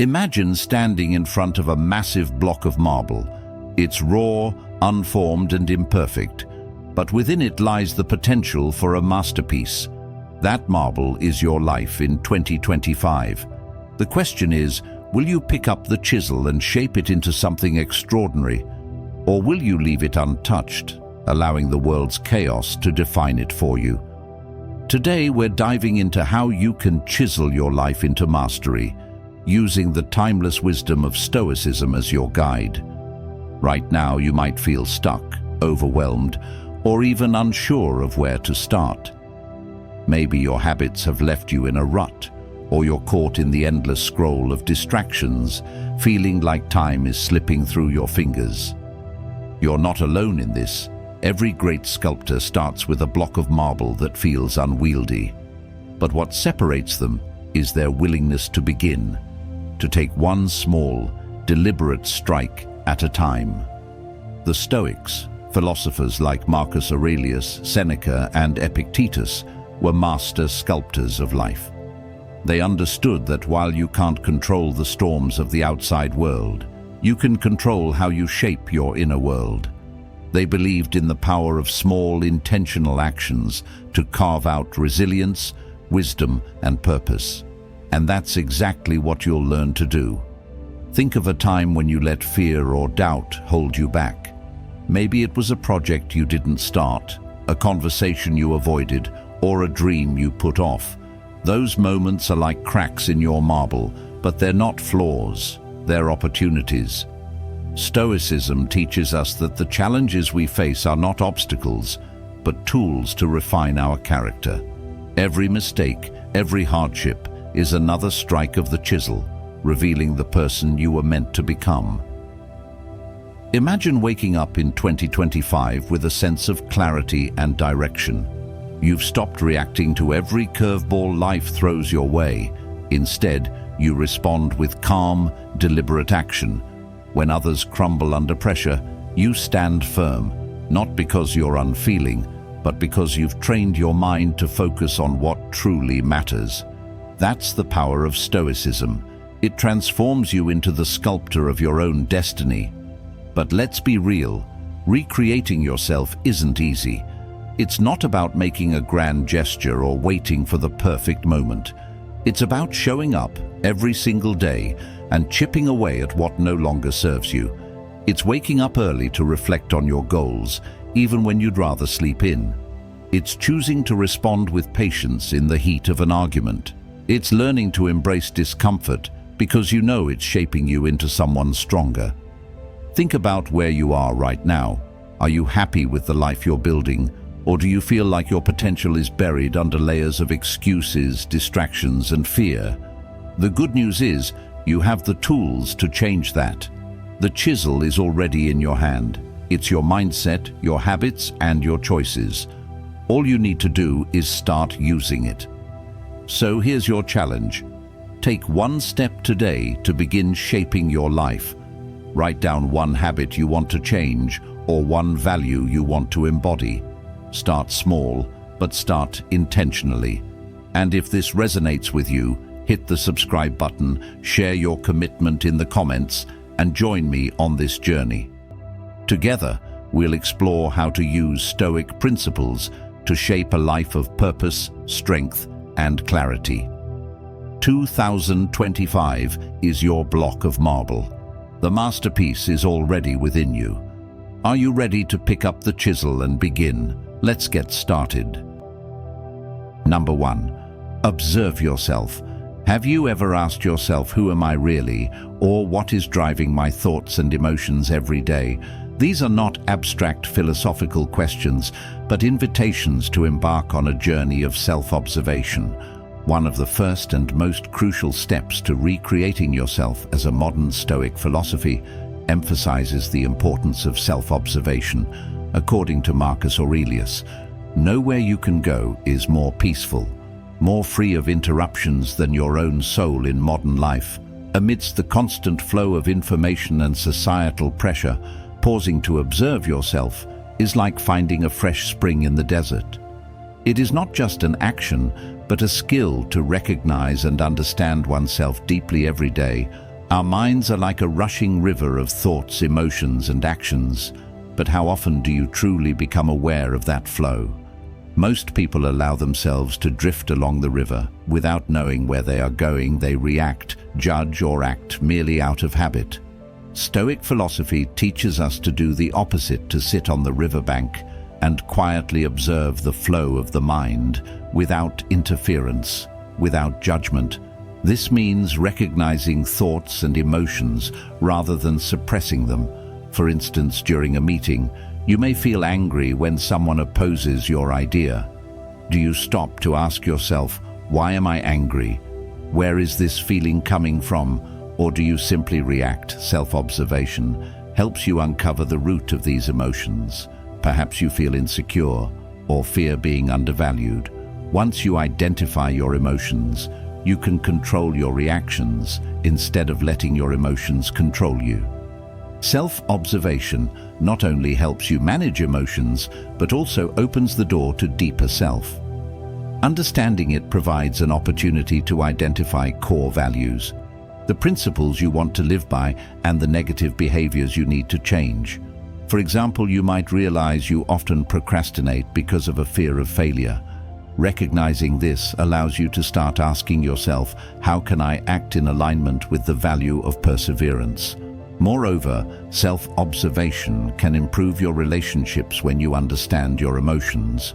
Imagine standing in front of a massive block of marble. It's raw, unformed and imperfect, but within it lies the potential for a masterpiece. That marble is your life in 2025. The question is, will you pick up the chisel and shape it into something extraordinary? Or will you leave it untouched, allowing the world's chaos to define it for you? Today we're diving into how you can chisel your life into mastery, using the timeless wisdom of Stoicism as your guide. Right now you might feel stuck, overwhelmed, or even unsure of where to start. Maybe your habits have left you in a rut, or you're caught in the endless scroll of distractions, feeling like time is slipping through your fingers. You're not alone in this. Every great sculptor starts with a block of marble that feels unwieldy. But what separates them is their willingness to begin, to take one small, deliberate strike at a time. The Stoics, philosophers like Marcus Aurelius, Seneca, and Epictetus, were master sculptors of life. They understood that while you can't control the storms of the outside world, you can control how you shape your inner world. They believed in the power of small, intentional actions to carve out resilience, wisdom, and purpose. And that's exactly what you'll learn to do. Think of a time when you let fear or doubt hold you back. Maybe it was a project you didn't start, a conversation you avoided, or a dream you put off. Those moments are like cracks in your marble, but they're not flaws, they're opportunities. Stoicism teaches us that the challenges we face are not obstacles, but tools to refine our character. Every mistake, every hardship is another strike of the chisel, revealing the person you were meant to become. Imagine waking up in 2025 with a sense of clarity and direction. You've stopped reacting to every curveball life throws your way. Instead, you respond with calm, deliberate action. When others crumble under pressure, you stand firm, not because you're unfeeling, but because you've trained your mind to focus on what truly matters. That's the power of Stoicism. It transforms you into the sculptor of your own destiny. But let's be real, recreating yourself isn't easy. It's not about making a grand gesture or waiting for the perfect moment. It's about showing up every single day and chipping away at what no longer serves you. It's waking up early to reflect on your goals, even when you'd rather sleep in. It's choosing to respond with patience in the heat of an argument. It's learning to embrace discomfort because you know it's shaping you into someone stronger. Think about where you are right now. Are you happy with the life you're building? Or do you feel like your potential is buried under layers of excuses, distractions, and fear? The good news is, you have the tools to change that. The chisel is already in your hand. It's your mindset, your habits, and your choices. All you need to do is start using it. So here's your challenge. Take one step today to begin shaping your life. Write down one habit you want to change or one value you want to embody. Start small, but start intentionally. And if this resonates with you, hit the subscribe button, share your commitment in the comments, and join me on this journey. Together, we'll explore how to use Stoic principles to shape a life of purpose, strength, and clarity. 2025 is your block of marble. The masterpiece is already within you. Are you ready to pick up the chisel and begin? Let's get started. Number 1. Observe yourself. Have you ever asked yourself, who am I really? Or what is driving my thoughts and emotions every day? These are not abstract philosophical questions, but invitations to embark on a journey of self-observation. One of the first and most crucial steps to recreating yourself as a modern Stoic philosophy emphasizes the importance of self-observation. According to Marcus Aurelius, nowhere you can go is more peaceful, more free of interruptions than your own soul in modern life. Amidst the constant flow of information and societal pressure, pausing to observe yourself is like finding a fresh spring in the desert. It is not just an action, but a skill to recognize and understand oneself deeply every day, Our minds are like a rushing river of thoughts, emotions, and actions, but how often do you truly become aware of that flow? Most people allow themselves to drift along the river. Without knowing where they are going, they react, judge, or act merely out of habit. Stoic philosophy teaches us to do the opposite, to sit on the riverbank and quietly observe the flow of the mind without interference, without judgment. This means recognizing thoughts and emotions rather than suppressing them. For instance, during a meeting, you may feel angry when someone opposes your idea. Do you stop to ask yourself, why am I angry? Where is this feeling coming from? Or do you simply react? Self-observation helps you uncover the root of these emotions. Perhaps you feel insecure or fear being undervalued. Once you identify your emotions, you can control your reactions instead of letting your emotions control you. Self-observation not only helps you manage emotions, but also opens the door to deeper self. Understanding it provides an opportunity to identify core values, the principles you want to live by, and the negative behaviors you need to change. For example, you might realize you often procrastinate because of a fear of failure. Recognizing this allows you to start asking yourself, how can I act in alignment with the value of perseverance? Moreover, self-observation can improve your relationships when you understand your emotions.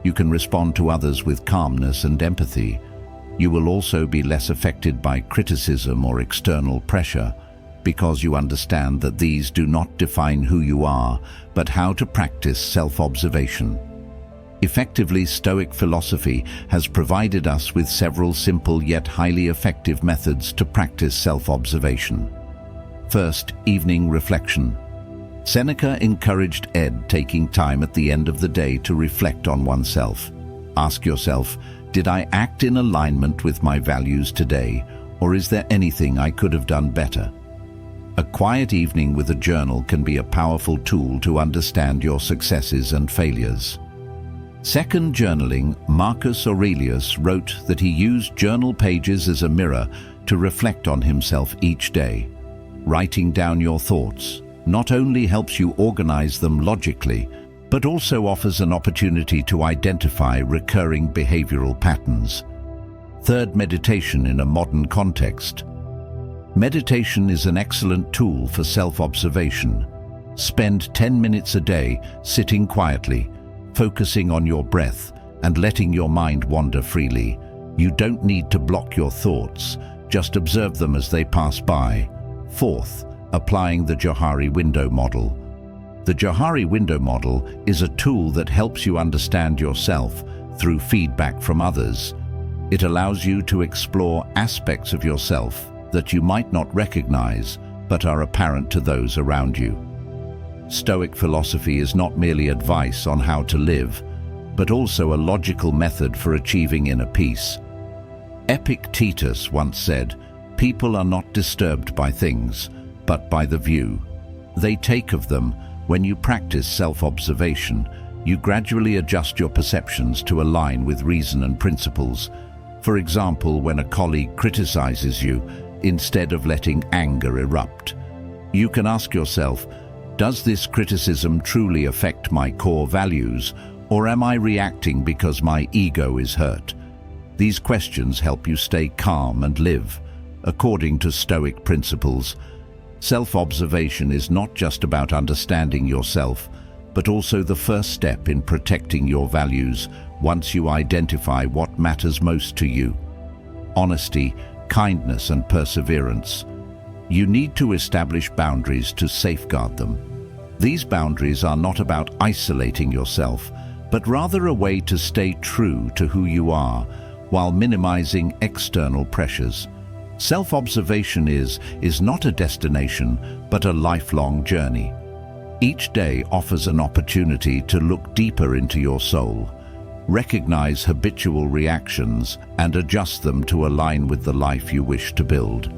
You can respond to others with calmness and empathy. You will also be less affected by criticism or external pressure because you understand that these do not define who you are, but how to practice self-observation. Effectively, Stoic philosophy has provided us with several simple yet highly effective methods to practice self-observation. First, evening reflection. Seneca encouraged taking time at the end of the day to reflect on oneself. Ask yourself, did I act in alignment with my values today, or is there anything I could have done better? A quiet evening with a journal can be a powerful tool to understand your successes and failures. Second, journaling. Marcus Aurelius wrote that he used journal pages as a mirror to reflect on himself each day. Writing down your thoughts not only helps you organize them logically, but also offers an opportunity to identify recurring behavioral patterns. Third, meditation in a modern context. Meditation is an excellent tool for self-observation. Spend 10 minutes a day sitting quietly, focusing on your breath and letting your mind wander freely. You don't need to block your thoughts, just observe them as they pass by. Fourth, applying the Johari window model. The Johari window model is a tool that helps you understand yourself through feedback from others. It allows you to explore aspects of yourself that you might not recognize but are apparent to those around you. Stoic philosophy is not merely advice on how to live, but also a logical method for achieving inner peace. Epictetus once said, "People are not disturbed by things, but by the view they take of them." When you practice self-observation, you gradually adjust your perceptions to align with reason and principles. For example, when a colleague criticizes you, instead of letting anger erupt, you can ask yourself, does this criticism truly affect my core values, or am I reacting because my ego is hurt? These questions help you stay calm and live according to Stoic principles. Self-observation is not just about understanding yourself, but also the first step in protecting your values once you identify what matters most to you. Honesty, kindness, and perseverance. You need to establish boundaries to safeguard them. These boundaries are not about isolating yourself, but rather a way to stay true to who you are while minimizing external pressures. Self-observation is not a destination, but a lifelong journey. Each day offers an opportunity to look deeper into your soul, recognize habitual reactions, and adjust them to align with the life you wish to build.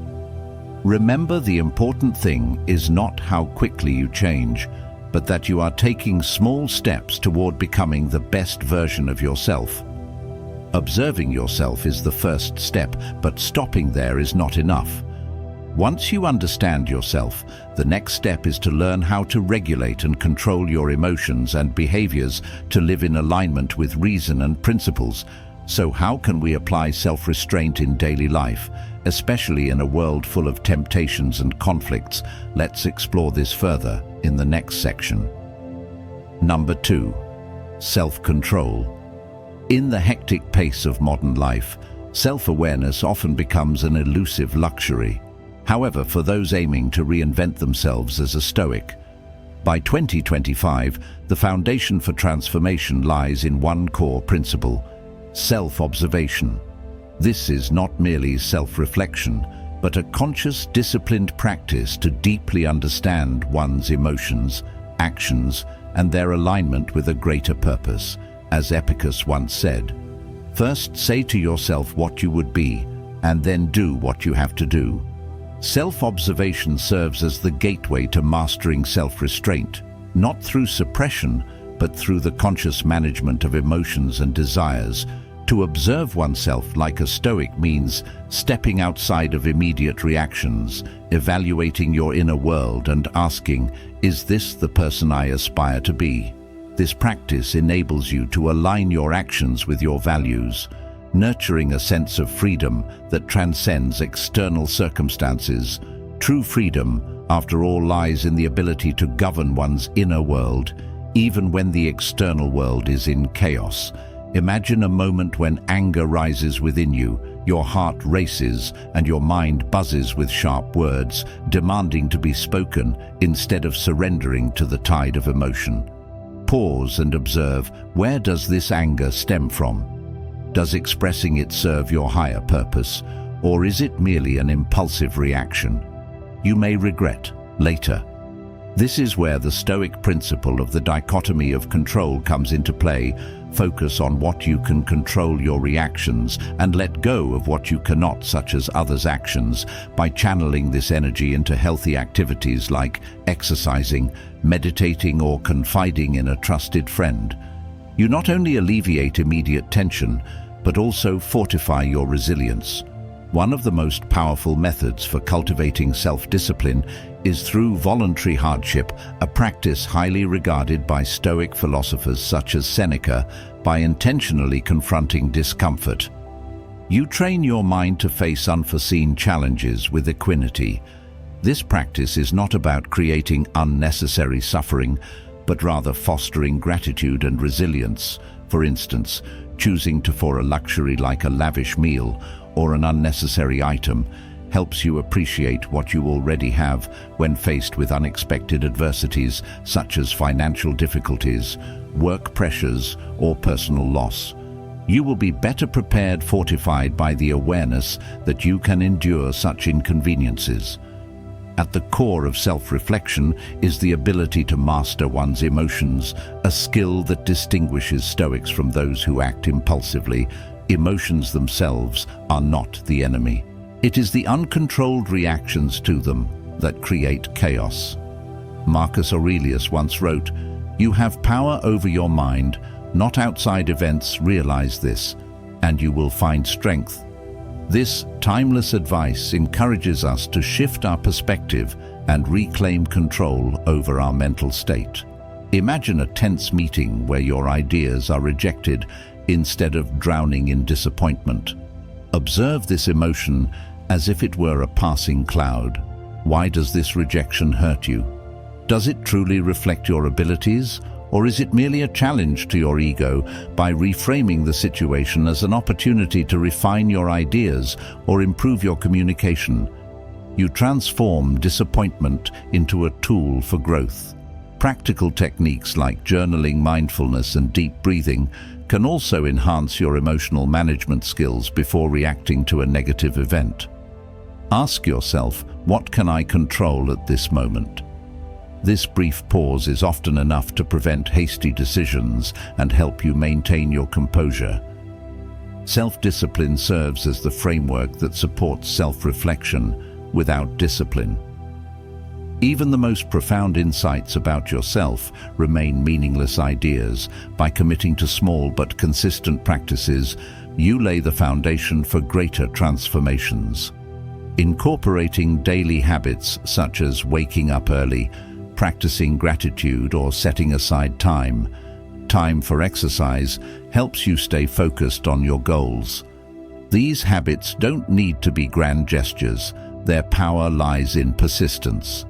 Remember, the important thing is not how quickly you change, but that you are taking small steps toward becoming the best version of yourself. Observing yourself is the first step, but stopping there is not enough. Once you understand yourself, the next step is to learn how to regulate and control your emotions and behaviors to live in alignment with reason and principles. So how can we apply self-restraint in daily life, especially in a world full of temptations and conflicts? Let's explore this further in the next section. Number 2. Self-control. In the hectic pace of modern life, self-awareness often becomes an elusive luxury. However, for those aiming to reinvent themselves as a Stoic, by 2025, the foundation for transformation lies in one core principle: self-observation. This is not merely self-reflection, but a conscious, disciplined practice to deeply understand one's emotions, actions, and their alignment with a greater purpose. As Epictetus once said, "First say to yourself what you would be, and then do what you have to do." Self-observation serves as the gateway to mastering self-restraint, not through suppression, but through the conscious management of emotions and desires. To observe oneself like a Stoic means stepping outside of immediate reactions, evaluating your inner world and asking, "Is this the person I aspire to be?" This practice enables you to align your actions with your values, nurturing a sense of freedom that transcends external circumstances. True freedom, after all, lies in the ability to govern one's inner world, even when the external world is in chaos. Imagine a moment when anger rises within you, your heart races, and your mind buzzes with sharp words, demanding to be spoken instead of surrendering to the tide of emotion. Pause and observe, where does this anger stem from? Does expressing it serve your higher purpose, or is it merely an impulsive reaction you may regret later? This is where the Stoic principle of the dichotomy of control comes into play. Focus on what you can control, your reactions, and let go of what you cannot, such as others' actions. By channeling this energy into healthy activities like exercising, meditating, or confiding in a trusted friend, you not only alleviate immediate tension, but also fortify your resilience. One of the most powerful methods for cultivating self-discipline is through voluntary hardship, a practice highly regarded by Stoic philosophers such as Seneca. By intentionally confronting discomfort, you train your mind to face unforeseen challenges with equanimity. This practice is not about creating unnecessary suffering, but rather fostering gratitude and resilience. For instance, choosing for a luxury like a lavish meal or an unnecessary item helps you appreciate what you already have when faced with unexpected adversities such as financial difficulties, work pressures, or personal loss. You will be better prepared, fortified by the awareness that you can endure such inconveniences. At the core of self-reflection is the ability to master one's emotions, a skill that distinguishes Stoics from those who act impulsively. Emotions themselves are not the enemy. It is the uncontrolled reactions to them that create chaos. Marcus Aurelius once wrote, "You have power over your mind, not outside events. Realize this, and you will find strength." This timeless advice encourages us to shift our perspective and reclaim control over our mental state. Imagine a tense meeting where your ideas are rejected instead of drowning in disappointment. Observe this emotion as if it were a passing cloud. Why does this rejection hurt you? Does it truly reflect your abilities, or is it merely a challenge to your ego? By reframing the situation as an opportunity to refine your ideas or improve your communication, you transform disappointment into a tool for growth. Practical techniques like journaling, mindfulness, and deep breathing can also enhance your emotional management skills before reacting to a negative event. Ask yourself, what can I control at this moment? This brief pause is often enough to prevent hasty decisions and help you maintain your composure. Self-discipline serves as the framework that supports self-reflection. Without discipline, even the most profound insights about yourself remain meaningless ideas. By committing to small but consistent practices, you lay the foundation for greater transformations. Incorporating daily habits such as waking up early, practicing gratitude, or setting aside time for exercise helps you stay focused on your goals. These habits don't need to be grand gestures. Their power lies in persistence.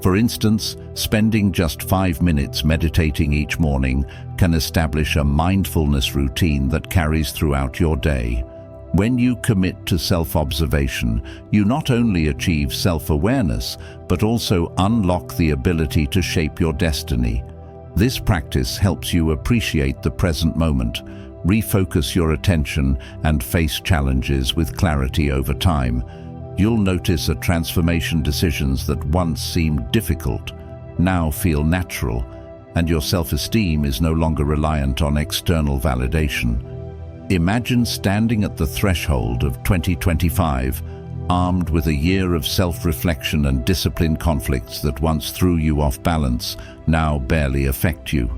For instance, spending just 5 minutes meditating each morning can establish a mindfulness routine that carries throughout your day. When you commit to self-observation, you not only achieve self-awareness, but also unlock the ability to shape your destiny. This practice helps you appreciate the present moment, refocus your attention, and face challenges with clarity over time. You'll notice a transformation. Decisions that once seemed difficult now feel natural, and your self-esteem is no longer reliant on external validation. Imagine standing at the threshold of 2025, armed with a year of self-reflection and discipline. Conflicts that once threw you off balance now barely affect you.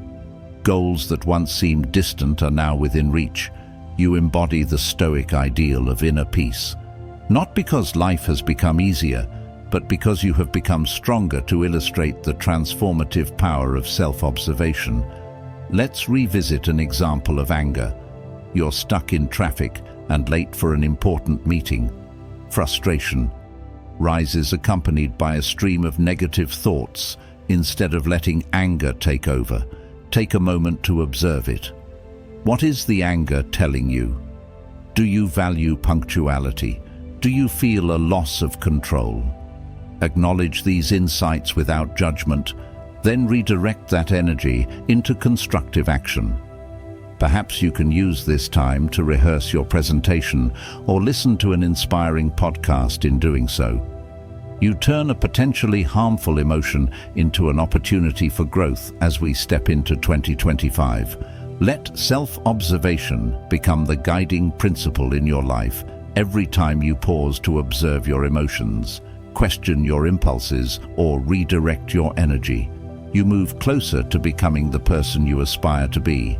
Goals that once seemed distant are now within reach. You embody the Stoic ideal of inner peace. Not because life has become easier, but because you have become stronger to illustrate the transformative power of self-observation. Let's revisit an example of anger. You're stuck in traffic and late for an important meeting. Frustration rises, accompanied by a stream of negative thoughts. Instead of letting anger take over, take a moment to observe it. What is the anger telling you? Do you value punctuality? Do you feel a loss of control? Acknowledge these insights without judgment, then redirect that energy into constructive action. Perhaps you can use this time to rehearse your presentation or listen to an inspiring podcast. In doing so, you turn a potentially harmful emotion into an opportunity for growth. As we step into 2025, let self-observation become the guiding principle in your life. Every time you pause to observe your emotions, question your impulses, or redirect your energy, you move closer to becoming the person you aspire to be.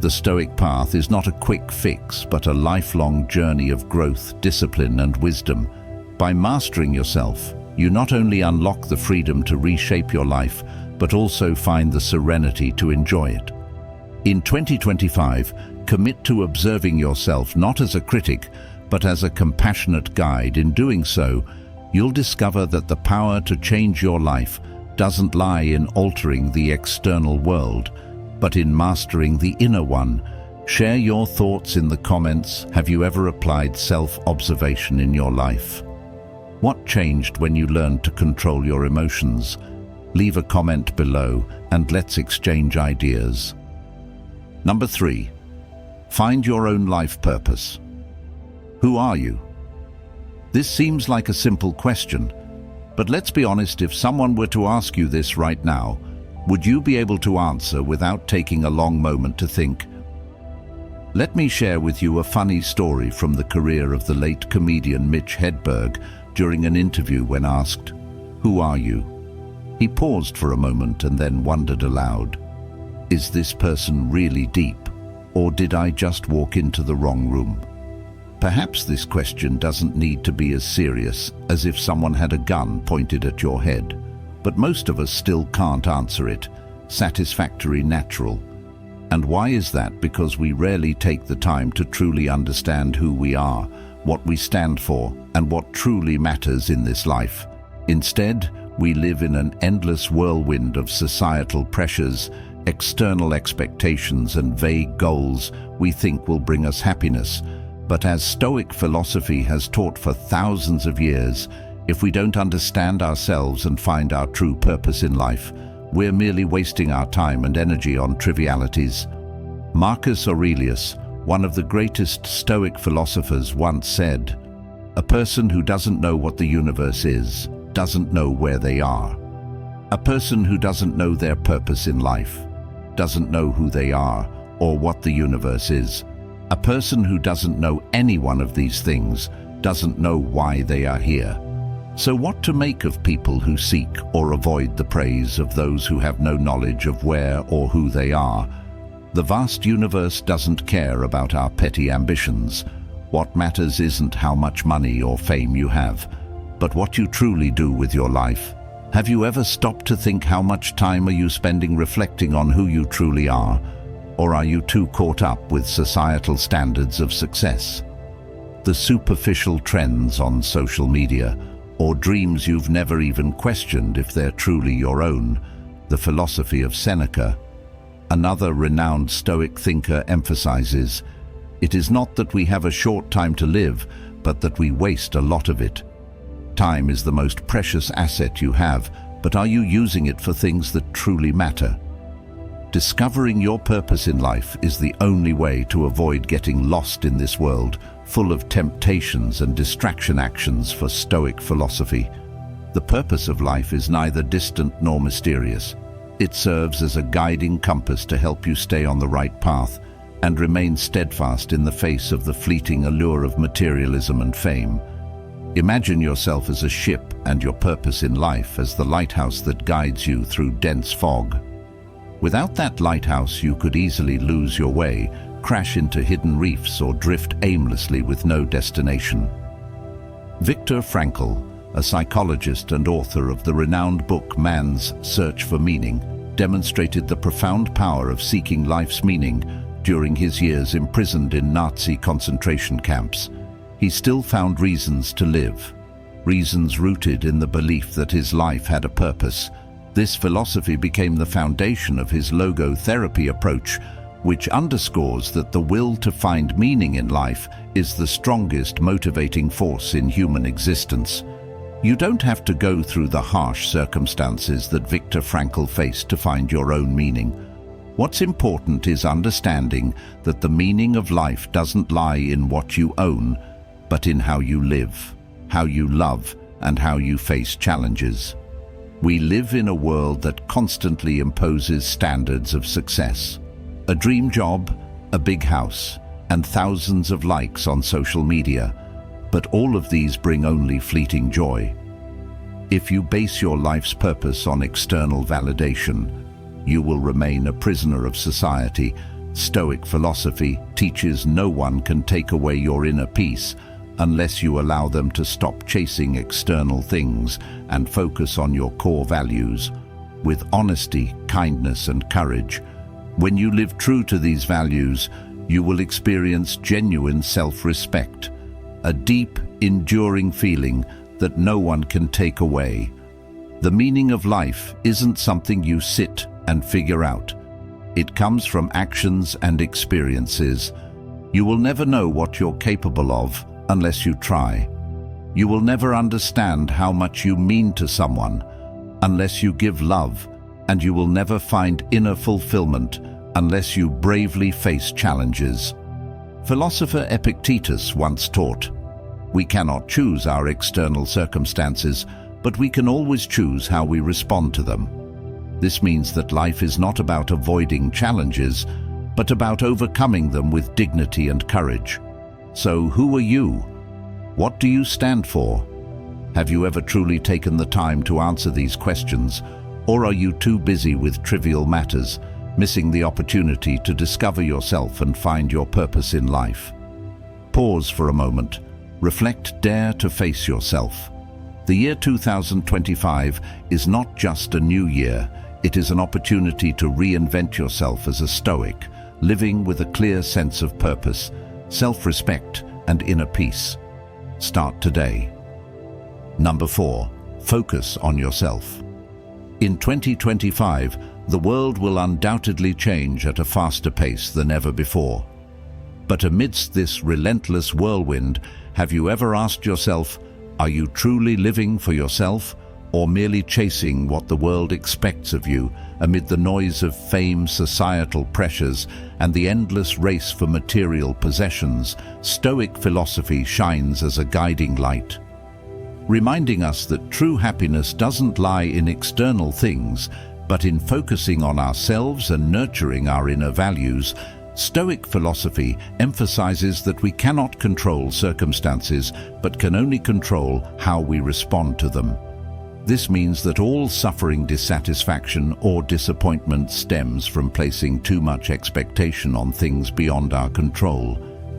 The Stoic path is not a quick fix, but a lifelong journey of growth, discipline, and wisdom. By mastering yourself, you not only unlock the freedom to reshape your life, but also find the serenity to enjoy it. In 2025, commit to observing yourself not as a critic, but as a compassionate guide. In doing so, you'll discover that the power to change your life doesn't lie in altering the external world, but in mastering the inner one. Share your thoughts in the comments. Have you ever applied self-observation in your life? What changed when you learned to control your emotions? Leave a comment below and let's exchange ideas. Number 3. Find your own life purpose. Who are you? This seems like a simple question, but let's be honest, if someone were to ask you this right now, would you be able to answer without taking a long moment to think? Let me share with you a funny story from the career of the late comedian Mitch Hedberg during an interview. When asked, "Who are you?" he paused for a moment and then wondered aloud, "Is this person really deep, or did I just walk into the wrong room?" Perhaps this question doesn't need to be as serious as if someone had a gun pointed at your head, but most of us still can't answer it. Satisfactory, natural. And why is that? Because we rarely take the time to truly understand who we are, what we stand for, and what truly matters in this life. Instead, we live in an endless whirlwind of societal pressures, external expectations, and vague goals we think will bring us happiness. But as Stoic philosophy has taught for thousands of years, if we don't understand ourselves and find our true purpose in life, we're merely wasting our time and energy on trivialities. Marcus Aurelius, one of the greatest Stoic philosophers, once said, "A person who doesn't know what the universe is, doesn't know where they are. A person who doesn't know their purpose in life, doesn't know who they are or what the universe is. A person who doesn't know any one of these things doesn't know why they are here." So what to make of people who seek or avoid the praise of those who have no knowledge of where or who they are? The vast universe doesn't care about our petty ambitions. What matters isn't how much money or fame you have, but what you truly do with your life. Have you ever stopped to think how much time are you spending reflecting on who you truly are? Or are you too caught up with societal standards of success? The superficial trends on social media, or dreams you've never even questioned if they're truly your own. The philosophy of Seneca, another renowned Stoic thinker, emphasizes, it is not that we have a short time to live, but that we waste a lot of it. Time is the most precious asset you have, but are you using it for things that truly matter? Discovering your purpose in life is the only way to avoid getting lost in this world, full of temptations and distraction actions for Stoic philosophy. The purpose of life is neither distant nor mysterious. It serves as a guiding compass to help you stay on the right path and remain steadfast in the face of the fleeting allure of materialism and fame. Imagine yourself as a ship and your purpose in life as the lighthouse that guides you through dense fog. Without that lighthouse, you could easily lose your way, crash into hidden reefs, or drift aimlessly with no destination. Viktor Frankl, a psychologist and author of the renowned book Man's Search for Meaning, demonstrated the profound power of seeking life's meaning during his years imprisoned in Nazi concentration camps. He still found reasons to live, reasons rooted in the belief that his life had a purpose. This philosophy became the foundation of his logotherapy approach, which underscores that the will to find meaning in life is the strongest motivating force in human existence. You don't have to go through the harsh circumstances that Viktor Frankl faced to find your own meaning. What's important is understanding that the meaning of life doesn't lie in what you own, but in how you live, how you love, and how you face challenges. We live in a world that constantly imposes standards of success. A dream job, a big house, and thousands of likes on social media. But all of these bring only fleeting joy. If you base your life's purpose on external validation, you will remain a prisoner of society. Stoic philosophy teaches no one can take away your inner peace unless you allow them to stop chasing external things and focus on your core values. With honesty, kindness, and courage, when you live true to these values, you will experience genuine self-respect, a deep, enduring feeling that no one can take away. The meaning of life isn't something you sit and figure out. It comes from actions and experiences. You will never know what you're capable of unless you try. You will never understand how much you mean to someone unless you give love, and you will never find inner fulfillment unless you bravely face challenges. Philosopher Epictetus once taught, "We cannot choose our external circumstances, but we can always choose how we respond to them." This means that life is not about avoiding challenges, but about overcoming them with dignity and courage. So who are you? What do you stand for? Have you ever truly taken the time to answer these questions, or are you too busy with trivial matters, missing the opportunity to discover yourself and find your purpose in life? Pause for a moment. Reflect, dare to face yourself. The year 2025 is not just a new year, it is an opportunity to reinvent yourself as a Stoic, living with a clear sense of purpose, self-respect, and inner peace. Start today. Number 4. Focus on yourself. In 2025, the world will undoubtedly change at a faster pace than ever before. But amidst this relentless whirlwind, have you ever asked yourself, are you truly living for yourself, or merely chasing what the world expects of you amid the noise of fame, societal pressures, and the endless race for material possessions? Stoic philosophy shines as a guiding light, reminding us that true happiness doesn't lie in external things, but in focusing on ourselves and nurturing our inner values. Stoic philosophy emphasizes that we cannot control circumstances, but can only control how we respond to them. This means that all suffering, dissatisfaction, or disappointment stems from placing too much expectation on things beyond our control.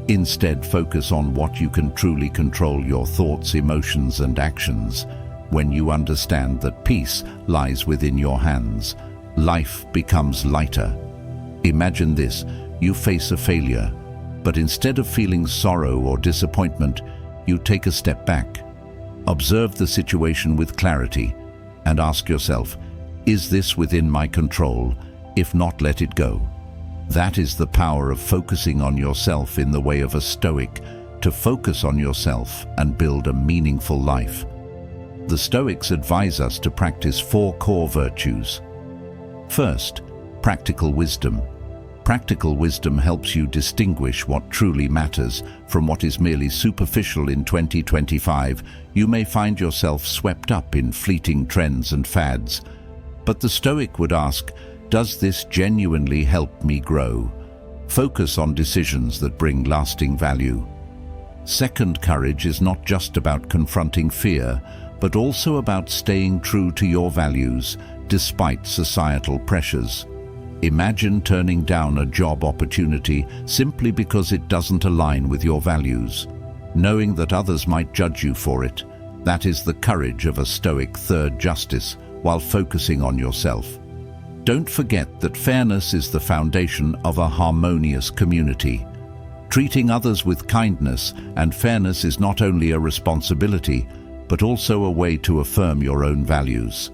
Instead, focus on what you can truly control: your thoughts, emotions, and actions. When you understand that peace lies within your hands, life becomes lighter. Imagine this: you face a failure, but instead of feeling sorrow or disappointment, you take a step back. Observe the situation with clarity and ask yourself, is this within my control? If not, let it go. That is the power of focusing on yourself in the way of a Stoic, to focus on yourself and build a meaningful life. The Stoics advise us to practice 4 core virtues. First, practical wisdom. Practical wisdom helps you distinguish what truly matters from what is merely superficial. In 2025, you may find yourself swept up in fleeting trends and fads. But the Stoic would ask, does this genuinely help me grow? Focus on decisions that bring lasting value. Second, courage is not just about confronting fear, but also about staying true to your values despite societal pressures. Imagine turning down a job opportunity simply because it doesn't align with your values, knowing that others might judge you for it. That is the courage of a Stoic. Third, justice, while focusing on yourself. Don't forget that fairness is the foundation of a harmonious community. Treating others with kindness and fairness is not only a responsibility, but also a way to affirm your own values.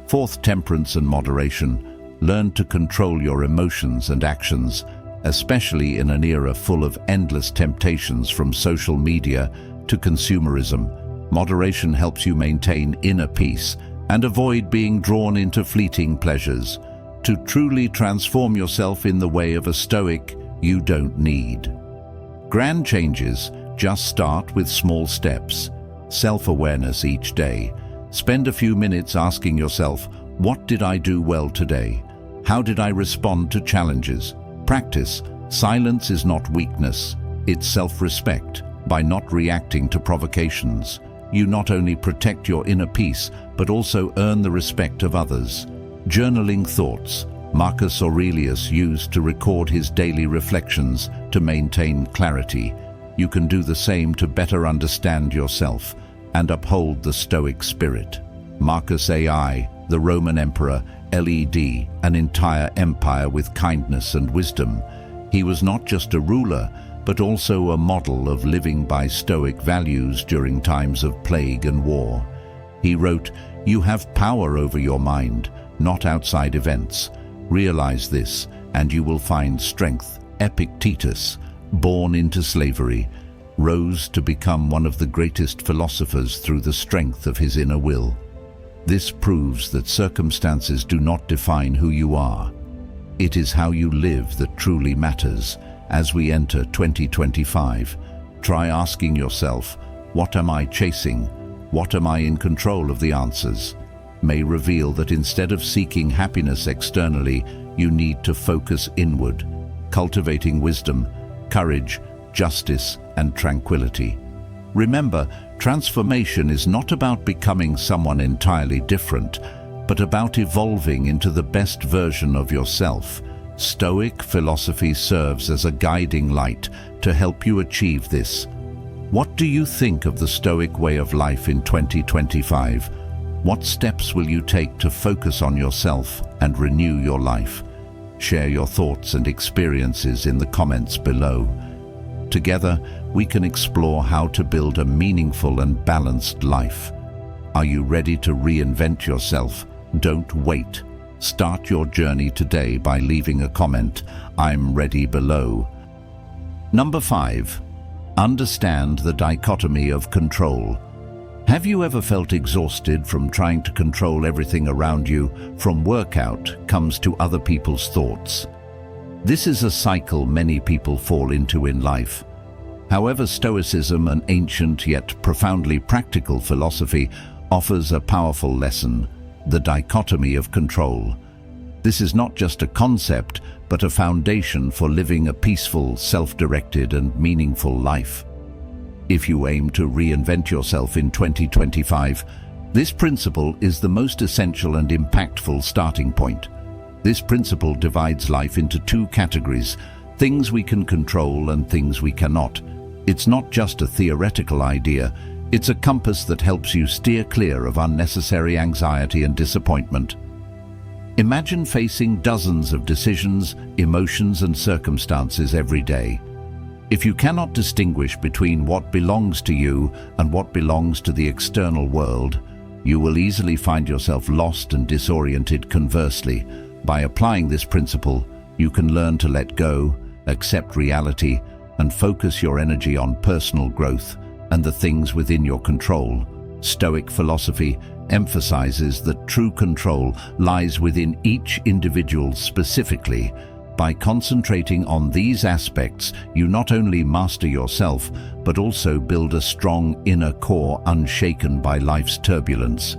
Fourth, temperance and moderation. Learn to control your emotions and actions, especially in an era full of endless temptations from social media to consumerism. Moderation helps you maintain inner peace and avoid being drawn into fleeting pleasures. To truly transform yourself in the way of a Stoic, you don't need grand changes. Just start with small steps. Self-awareness each day. Spend a few minutes asking yourself, what did I do well today? How did I respond to challenges? Practice. Silence is not weakness, it's self-respect. By not reacting to provocations, you not only protect your inner peace, but also earn the respect of others. Journaling thoughts. Marcus Aurelius used to record his daily reflections to maintain clarity. You can do the same to better understand yourself and uphold the Stoic spirit. Marcus AI, the Roman emperor, led an entire empire with kindness and wisdom. He was not just a ruler, but also a model of living by Stoic values during times of plague and war. He wrote, "You have power over your mind, not outside events. Realize this, and you will find strength." Epictetus, born into slavery, rose to become one of the greatest philosophers through the strength of his inner will. This proves that circumstances do not define who you are. It is how you live that truly matters. As we enter 2025, try asking yourself, what am I chasing? What am I in control of? The answers may reveal that instead of seeking happiness externally, you need to focus inward, cultivating wisdom, courage, justice, and tranquility. Remember, transformation is not about becoming someone entirely different, but about evolving into the best version of yourself. Stoic philosophy serves as a guiding light to help you achieve this. What do you think of the Stoic way of life in 2025? What steps will you take to focus on yourself and renew your life? Share your thoughts and experiences in the comments below. Together, we can explore how to build a meaningful and balanced life. Are you ready to reinvent yourself? Don't wait. Start your journey today by leaving a comment, "I'm ready," below. Number 5. Understand the dichotomy of control. Have you ever felt exhausted from trying to control everything around you, from workout comes to other people's thoughts? This is a cycle many people fall into in life. However, Stoicism, an ancient yet profoundly practical philosophy, offers a powerful lesson: the dichotomy of control. This is not just a concept, but a foundation for living a peaceful, self-directed, and meaningful life. If you aim to reinvent yourself in 2025, this principle is the most essential and impactful starting point. This principle divides life into 2 categories: Things we can control and things we cannot. It's not just a theoretical idea, it's a compass that helps you steer clear of unnecessary anxiety and disappointment. Imagine facing dozens of decisions, emotions, and circumstances every day. If you cannot distinguish between what belongs to you and what belongs to the external world, you will easily find yourself lost and disoriented. Conversely, by applying this principle, you can learn to let go, accept reality, and focus your energy on personal growth and the things within your control. Stoic philosophy emphasizes that true control lies within each individual specifically. By concentrating on these aspects, you not only master yourself, but also build a strong inner core unshaken by life's turbulence.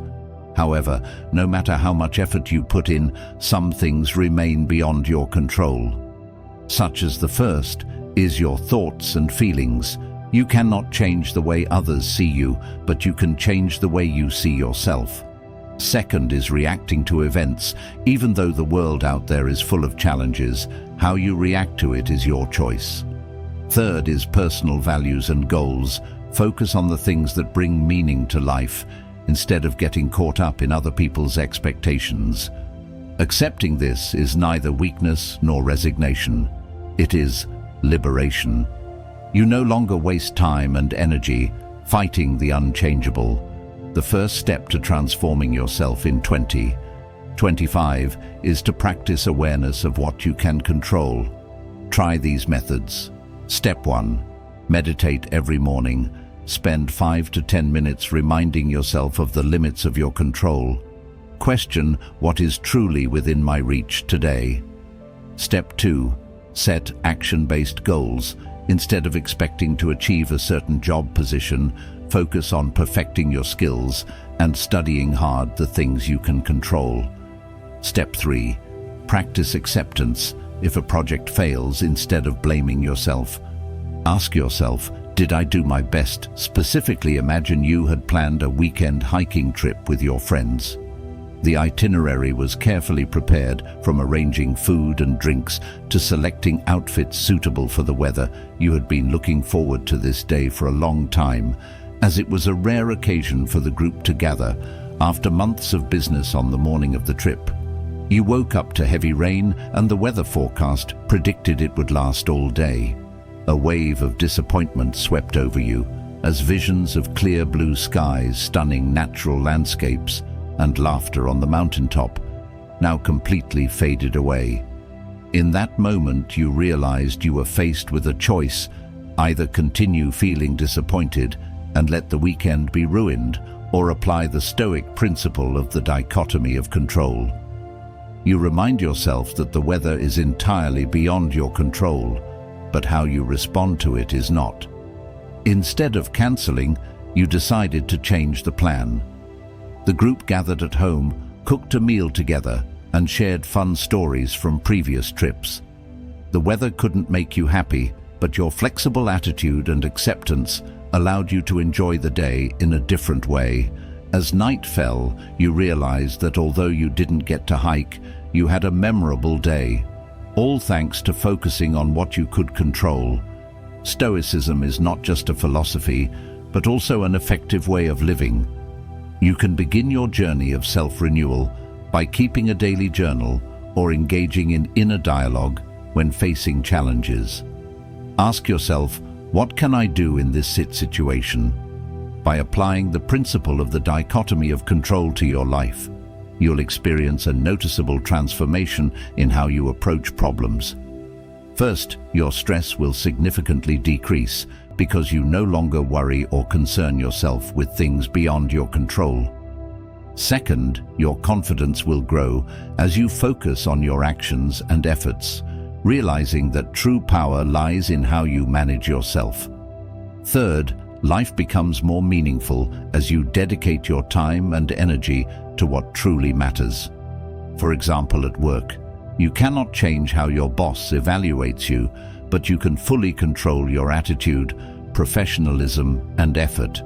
However, no matter how much effort you put in, some things remain beyond your control. Such as the first is your thoughts and feelings. You cannot change the way others see you, but you can change the way you see yourself. Second is reacting to events. Even though the world out there is full of challenges, how you react to it is your choice. Third is personal values and goals. Focus on the things that bring meaning to life, instead of getting caught up in other people's expectations. Accepting this is neither weakness nor resignation. It is liberation. You no longer waste time and energy fighting the unchangeable. The first step to transforming yourself in 2025 is to practice awareness of what you can control. Try these methods. Step 1. Meditate every morning. Spend 5 to 10 minutes reminding yourself of the limits of your control. Question what is truly within my reach today. Step 2. Set action-based goals. Instead of expecting to achieve a certain job position, focus on perfecting your skills and studying hard the things you can control. Step 3. Practice acceptance. If a project fails, instead of blaming yourself, ask yourself, did I do my best? Specifically, imagine you had planned a weekend hiking trip with your friends. The itinerary was carefully prepared, from arranging food and drinks to selecting outfits suitable for the weather. You had been looking forward to this day for a long time, as it was a rare occasion for the group to gather after months of business. On the morning of the trip, you woke up to heavy rain, and the weather forecast predicted it would last all day. A wave of disappointment swept over you, as visions of clear blue skies, stunning natural landscapes, and laughter on the mountaintop now completely faded away. In that moment, you realized you were faced with a choice: either continue feeling disappointed and let the weekend be ruined, or apply the Stoic principle of the dichotomy of control. You remind yourself that the weather is entirely beyond your control, but how you respond to it is not. Instead of canceling, you decided to change the plan. The group gathered at home, cooked a meal together, and shared fun stories from previous trips. The weather couldn't make you happy, but your flexible attitude and acceptance allowed you to enjoy the day in a different way. As night fell, you realized that although you didn't get to hike, you had a memorable day, all thanks to focusing on what you could control. Stoicism is not just a philosophy, but also an effective way of living. You can begin your journey of self-renewal by keeping a daily journal or engaging in inner dialogue when facing challenges. Ask yourself, what can I do in this situation? By applying the principle of the dichotomy of control to your life, you'll experience a noticeable transformation in how you approach problems. First, your stress will significantly decrease because you no longer worry or concern yourself with things beyond your control. Second, your confidence will grow as you focus on your actions and efforts, realizing that true power lies in how you manage yourself. Third, life becomes more meaningful as you dedicate your time and energy to what truly matters. For example, at work, you cannot change how your boss evaluates you, but you can fully control your attitude, professionalism, and effort.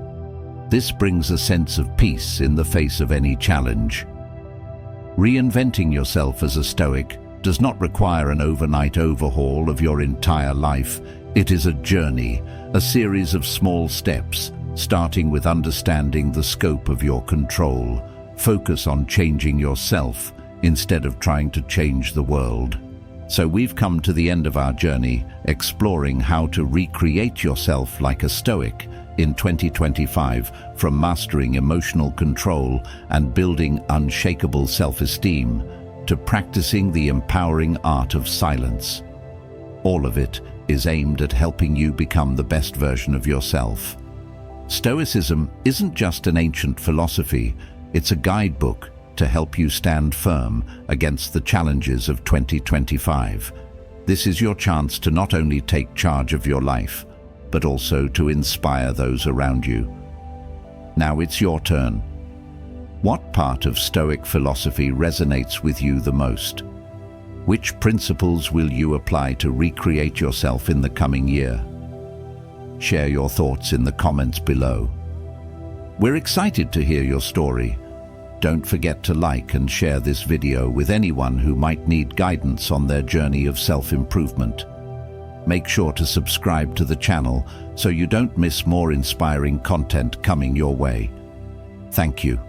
This brings a sense of peace in the face of any challenge. Reinventing yourself as a Stoic does not require an overnight overhaul of your entire life. It is a journey, a series of small steps, starting with understanding the scope of your control. Focus on changing yourself instead of trying to change the world. So we've come to the end of our journey, exploring how to recreate yourself like a Stoic in 2025, from mastering emotional control and building unshakable self-esteem to practicing the empowering art of silence. All of it is aimed at helping you become the best version of yourself. Stoicism isn't just an ancient philosophy, it's a guidebook to help you stand firm against the challenges of 2025. This is your chance to not only take charge of your life, but also to inspire those around you. Now it's your turn. What part of Stoic philosophy resonates with you the most? Which principles will you apply to recreate yourself in the coming year? Share your thoughts in the comments below. We're excited to hear your story. Don't forget to like and share this video with anyone who might need guidance on their journey of self-improvement. Make sure to subscribe to the channel so you don't miss more inspiring content coming your way. Thank you.